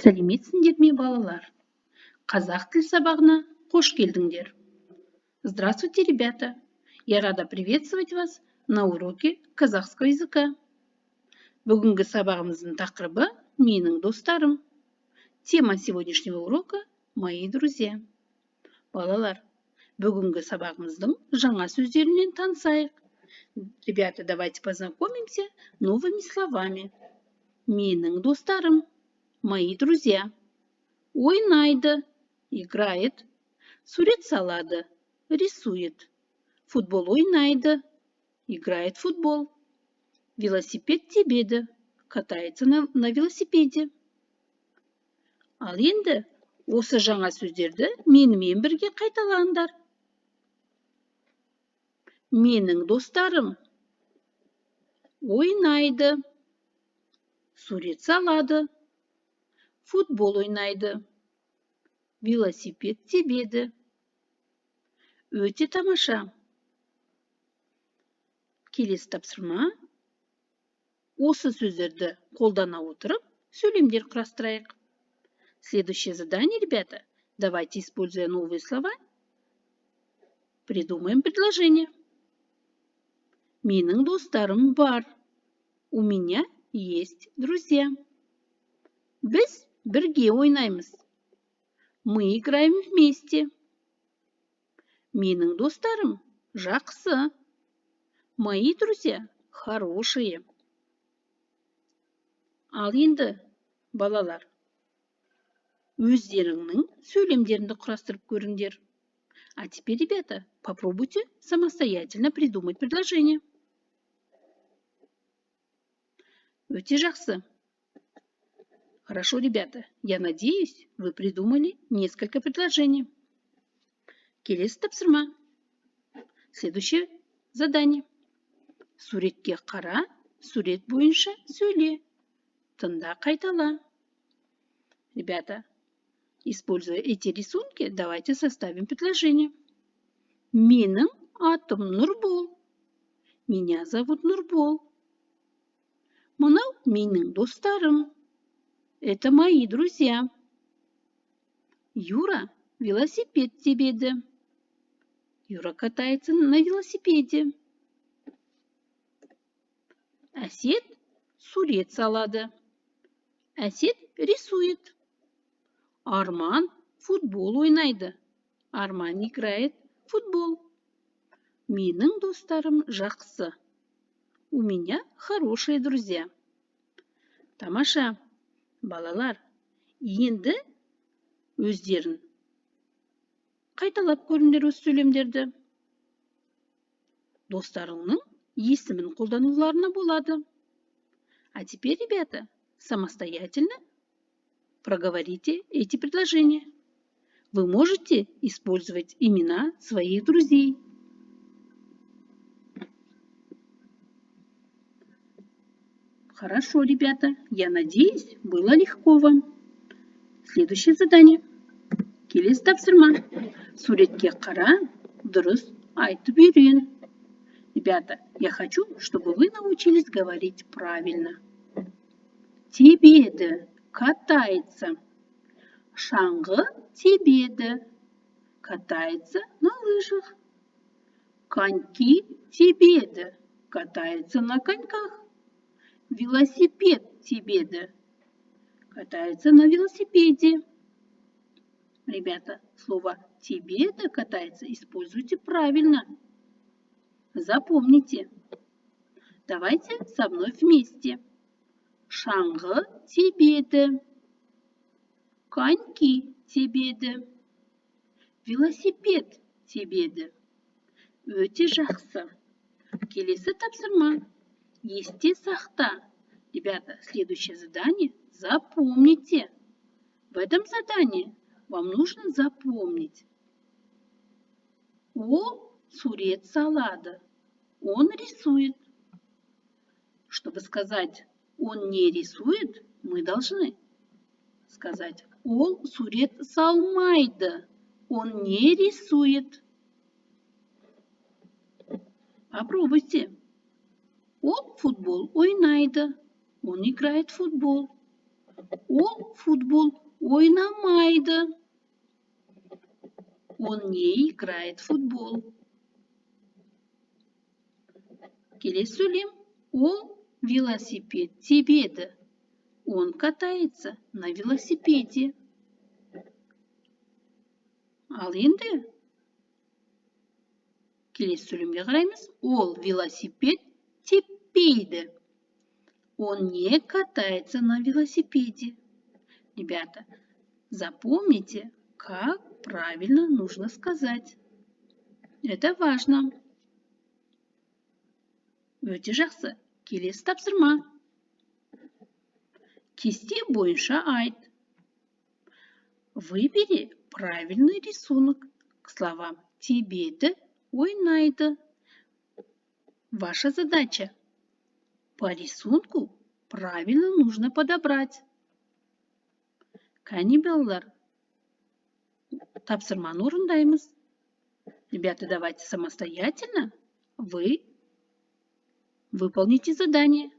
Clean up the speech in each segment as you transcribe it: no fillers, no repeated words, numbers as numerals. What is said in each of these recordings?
Сәлеметсіңдер ме, балалар? Қазақ тіл сабағына қош келдіңдер. Здравствуйте, ребята! Я рада приветствовать вас на уроке казахского языка. Бүгінгі сабағымыздың тақырыбы «Менің достарым». Тема сегодняшнего урока «Мои друзья». Балалар, бүгінгі сабағымыздың жаңа сөздерінен танысайық. Ребята, давайте познакомимся новыми словами. Менің достарым. Мои друзья. Ойнайды, играет. Сурет салады, рисует. Футбол ойнайды, играет в футбол. Велосипед тебеді, катается на велосипеде. Ал енді осы жаңа сөздерді менімен бірге қайталаңдар. Менің достарым. Ойнайды, сурет салады. Футбол ойнайды. Велосипед тебеді. Өте тамаша. Келесі тапсырма. Осы сөздерді қолдана отырып, сөйлемдер құрастырайық. Следующее задание, ребята. Давайте, используя новые слова, придумаем предложение. Менің достарым бар. У меня есть друзья. Біз бірге ойнаймыз. Мы играем вместе. Менің достарым жақсы. Мои друзья хорошие. Ал енді, балалар, өздеріңнің сөйлемдеріңді құрастырып көріңдер. А теперь, ребята, попробуйте самостоятельно придумать предложение. Өте жақсы. Хорошо, ребята, я надеюсь, вы придумали несколько предложений. Келесі тапсырма. Следующее задание. Суретке қара, сурет бойынша сөйле. Тыңда, қайтала. Ребята, используя эти рисунки, давайте составим предложение. Менің атым Нұрбол. Меня зовут Нұрбол. Мынау менің достарым. Это мои друзья. Юра велосипед тебеді. Юра катается на велосипеде. Әсет сурет салады. Әсет рисует. Арман футбол ойнайды. Арман играет в футбол. Менің достарым жақсы. У меня хорошие друзья. Тамаша. Балалар, енді өздерін қайталап көріңдер өз сөйлемдерді. Достарыңның есімін қолдануларына болады. А теперь, ребята, самостоятельно проговорите эти предложения. Вы можете использовать имена своих друзей. Хорошо, ребята, я надеюсь, было легко вам. Следующее задание. Келесі тапсырма. Суретке қара, дұрыс айтып үйрен. Ребята, я хочу, чтобы вы научились говорить правильно. Тебеді, катается. Шаңғы тебеді, катается на лыжах. Коньки тебеді, катается на коньках. Велосипед тебеді, катается на велосипеде. Ребята, слово «тебеді» катается используйте правильно. Запомните. Давайте со мной вместе. Шаңғы тебеді, коньки тебеді, велосипед тебеді. Өте жақсы. Келесі тапсырма. Есте сақта. Ребята, следующее задание запомните. В этом задании вам нужно запомнить. Ол сурет салады. Он рисует. Чтобы сказать «он не рисует», мы должны сказать «ол сурет салмайды». Он не рисует. Попробуйте. Он футбол ойнайды. Он играет в футбол. Ол футбол ойнамайды. Он не играет в футбол. Келесі сөйлем. Ол велосипед тебеді. Он катается на велосипеде. Ал енді келесі сөйлемге қараймыз. Ол велосипед теппейді. Он не катается на велосипеде. Ребята, запомните, как правильно нужно сказать. Это важно. Өте жақсы. Келесі тапсырма. Кесте бойынша айт. Выбери правильный рисунок к словам «тебеді», «ойнайды». Ваша задача. По рисунку правильно нужно подобрать. Кәне балалар, тапсырманы орындаймыз. Ребята, давайте самостоятельно вы выполните задание.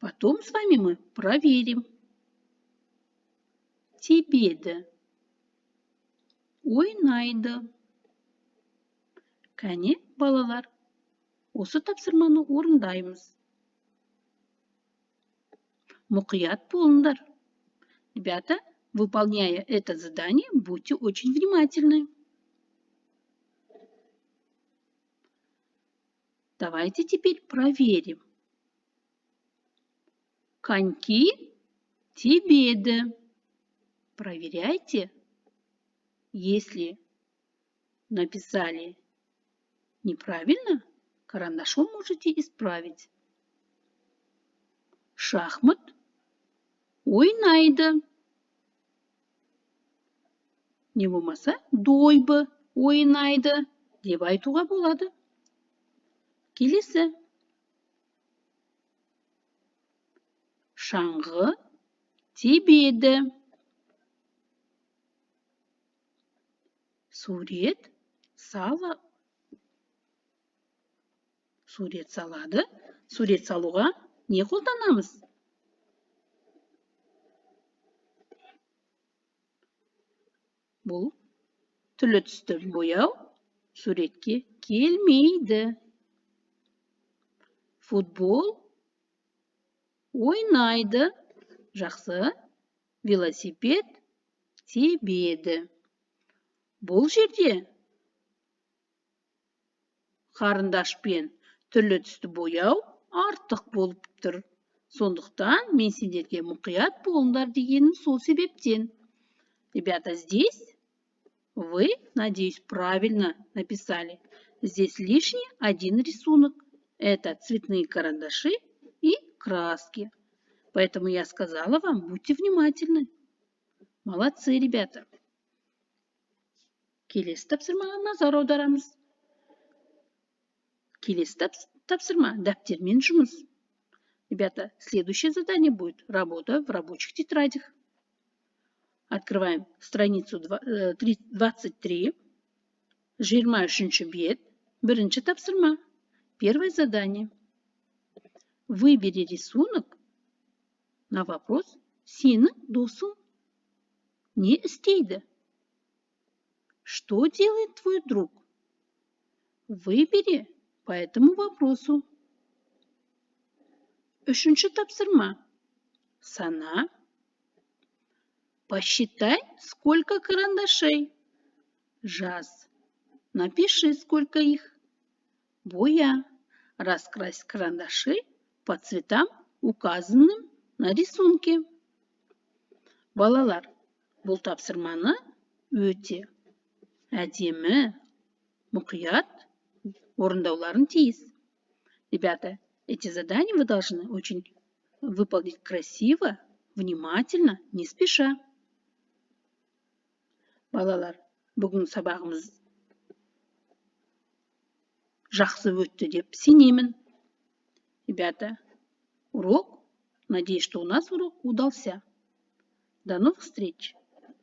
Потом с вами мы проверим. Тебеді. Ойнайды. Кәне балалар, осы тапсырманы орындаймыз. Мұқият болыңдар. Ребята, выполняя это задание, будьте очень внимательны. Давайте теперь проверим. Коньки тебеді. Проверяйте. Если написали неправильно, карандашом можете исправить. Шахмат ойнайды. Не болмаса дойбы ойнайды деп айтуға болады. Келесі. Шаңғы тебеді. Сурет салады. Сурет салуға не қолданамыз? Бұл түрлі түсті бояу суретке келмейді. Футбол ойнайды. Жақсы. Велосипед тебеді. Бұл жерде қарындашпен түрлі түсті бояу артық болып тұр. Сондықтан мен сендерге мұқият болыңдар дегенім сол себептен. Ребята, здесь вы, надеюсь, правильно написали. Здесь лишний один рисунок. Это цветные карандаши и краски. Поэтому я сказала вам, будьте внимательны. Молодцы, ребята. Келесі тапсырмаға назар аударамыз. Келесі тапсырма дәптермен жұмыс. Ребята, следующее задание будет работа в рабочих тетрадях. Открываем страницу 23. 23-ші бет. Бірінші тапсырма. Первое задание. Выбери рисунок на вопрос «Сенің досың не істейді?» Что делает твой друг? Выбери по этому вопросу. Үшінші тапсырма. Сана. Посчитай, сколько карандашей. Жаз. Напиши, сколько их. Боя. Раскрась карандаши по цветам, указанным на рисунке. Балалар, бұл тапсырманы өте әдемі, мұқият орындауларын тиіс. Ребята, эти задания вы должны очень выполнить красиво, внимательно, не спеша. Балалар, бүгін сабағымыз жақсы өтті деп сенемін. Ребята, надеюсь, что у нас урок удался. До новых встреч.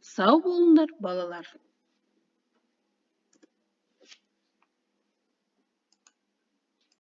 Сау болыңдар, балалар.